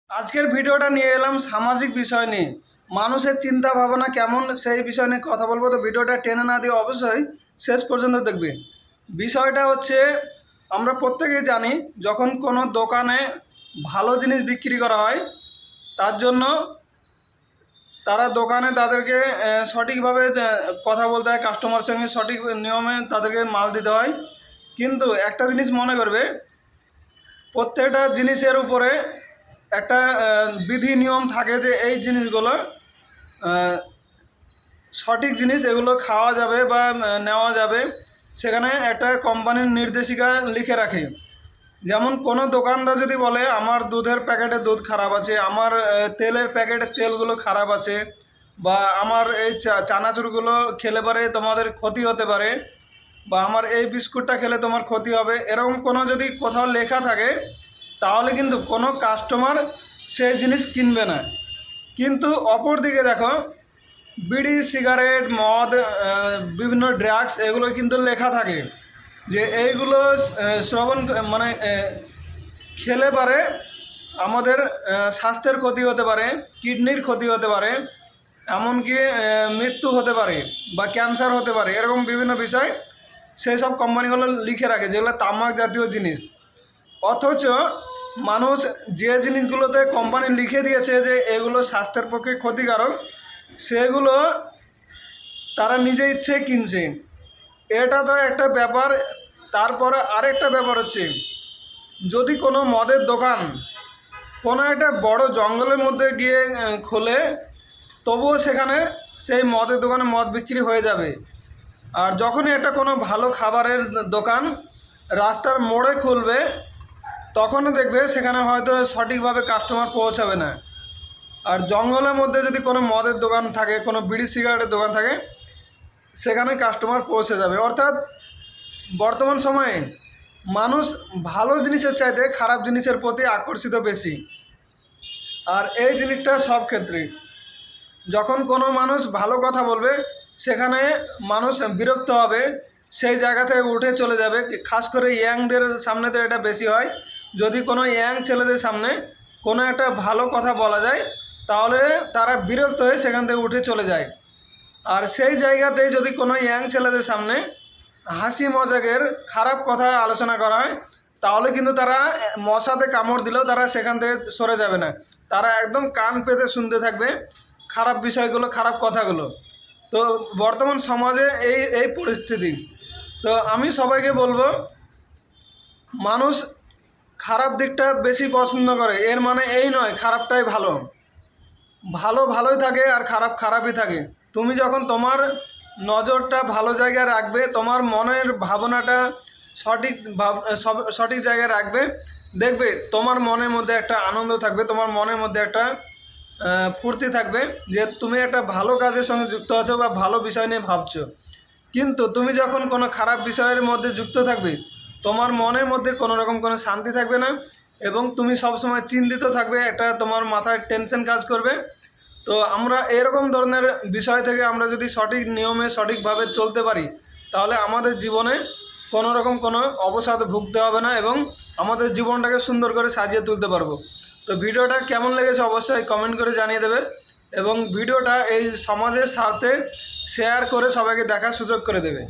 আজকের ভিডিওটা নিয়ে এলাম সামাজিক বিষয় নিয়ে। মানুষের চিন্তা ভাবনা কেমন সেই বিষয় নিয়ে কথা বলবো। তো ভিডিওটা টেনে না দিয়ে অবশ্যই শেষ পর্যন্ত দেখবে। বিষয়টা হচ্ছে, আমরা প্রত্যেকেই জানি যখন কোনো দোকানে ভালো জিনিস বিক্রি করা হয়, তার জন্য তারা দোকানে তাদেরকে সঠিকভাবে কথা বলতে হয়, কাস্টমার সঙ্গে সঠিক নিয়মে তাদেরকে মাল দিতে হয়। কিন্তু একটা জিনিস মনে করবে, প্রত্যেকটা জিনিসের উপরে একটা বিধি নিয়ম থাকে যে এই জিনিসগুলো সঠিক জিনিস, এগুলো খাওয়া যাবে বা নেওয়া যাবে। সেখানে একটা কোম্পানির নির্দেশিকা লিখে রাখে। যেমন কোনো দোকানদার যদি বলে আমার দুধের প্যাকেটে দুধ খারাপ আছে, আমার তেলের প্যাকেটে তেলগুলো খারাপ আছে, বা আমার এই চানাচুরগুলো খেলে পারে তোমাদের ক্ষতি হতে পারে, বা আমার এই বিস্কুটটা খেলে তোমার ক্ষতি হবে, এরকম কোনো যদি কোথাও লেখা থাকে, তাহলে কিন্তু কোনো কাস্টমার সেই জিনিস কিনবে না। কিন্তু অপর দিকে দেখো, বিড়ি, সিগারেট, মদ, বিভিন্ন ড্রাগস, এগুলো কিন্তু লেখা থাকে যে এইগুলো শ্রবণ মানে খেলে পারে আমাদের স্বাস্থ্যের ক্ষতি হতে পারে, কিডনির ক্ষতি হতে পারে, এমনকি মৃত্যু হতে পারে বা ক্যান্সার হতে পারে। এরকম বিভিন্ন বিষয় সেই সব কোম্পানিগুলো লিখে রাখে, যেগুলো তামাক জাতীয় জিনিস। অথচ মানুষ যে জিনিসগুলোতে কোম্পানি লিখে দিয়েছে যে এগুলো স্বাস্থ্যের পক্ষে ক্ষতিকারক, সেগুলো তারা নিজে ইচ্ছে কিনছে। এটা তো একটা ব্যাপার। তারপরে আরেকটা ব্যাপার হচ্ছে, যদি কোনো মদের দোকান কোনো একটা বড় জঙ্গলের মধ্যে গিয়ে খোলে, তবুও সেখানে সেই মদের দোকানে মদ বিক্রি হয়ে যাবে। আর যখনই একটা কোনো ভালো খাবারের দোকান রাস্তার মোড়ে খুলবে, তখনও দেখবে সেখানে হয়তো সঠিকভাবে কাস্টমার পৌঁছাবে না। আর জঙ্গলের মধ্যে যদি কোনো মদের দোকান থাকে, কোনো বিড়ি সিগারেটের দোকান থাকে, সেখানে কাস্টমার পৌঁছে যাবে। অর্থাৎ বর্তমান সময়ে মানুষ ভালো জিনিসের চাইতে খারাপ জিনিসের প্রতি আকর্ষিত বেশি। আর এই জিনিসটা সব ক্ষেত্রে, যখন কোনো মানুষ ভালো কথা বলবে, সেখানে মানুষ বিরক্ত হবে, সেই জায়গা থেকে উঠে চলে যাবে। খাস করে ইয়াংদের সামনে তো এটা বেশি হয়। যদি কোনো ইয়াং ছেলেদের সামনে কোনো একটা ভালো কথা বলা যায়, তাহলে তারা বিরক্ত হয়ে সেখান থেকে উঠে চলে যায়। আর সেই জায়গাতে যদি কোনো ইয়াং ছেলেদের সামনে হাসি মজাকের খারাপ কথা আলোচনা করা হয়, তাহলে কিন্তু তারা মশাতে কামড় দিলেও তারা সেখান থেকে সরে যাবে না। তারা একদম কান পেতে শুনতে থাকবে খারাপ বিষয়গুলো, খারাপ কথাগুলো। তো বর্তমান সমাজে এই এই পরিস্থিতি। তো আমি সবাইকে বলবো, মানুষ খারাপ দিকটা বেশি পছন্দ করে, এর মানে এই নয় খারাপটাই ভালো। ভালো ভালোই থাকে আর খারাপ খারাপই থাকে। তুমি যখন তোমার নজরটা ভালো জায়গায় রাখবে, তোমার মনের ভাবনাটা সঠিক জায়গায় রাখবে, দেখবে তোমার মনের মধ্যে একটা আনন্দ থাকবে, তোমার মনের মধ্যে একটা ফুর্তি থাকবে যে তুমি একটা ভালো কাজের সঙ্গে যুক্ত আছো বা ভালো বিষয় নিয়ে ভাবছো। কিন্তু তুমি যখন কোনো খারাপ বিষয়ের মধ্যে যুক্ত থাকবে, তোমার মনের মধ্যে কোনো রকম কোনো শান্তি থাকবে না, এবং তুমি সবসময় চিন্তিত থাকবে, একটা তোমার মাথায় টেনশন কাজ করবে। তো আমরা এরকম ধরনের বিষয় থেকে আমরা যদি সঠিক নিয়মে সঠিকভাবে চলতে পারি, তাহলে আমাদের জীবনে কোনো রকম কোনো অবসাদে ভুগতে হবে না, এবং আমাদের জীবনটাকে সুন্দর করে সাজিয়ে তুলতে পারবো। তো ভিডিওটা কেমন লেগেছে অবশ্যই কমেন্ট করে জানিয়ে দেবে, এবং ভিডিওটা এই সমাজের স্বার্থে শেয়ার করে সবাইকে দেখার সুযোগ করে দেবে।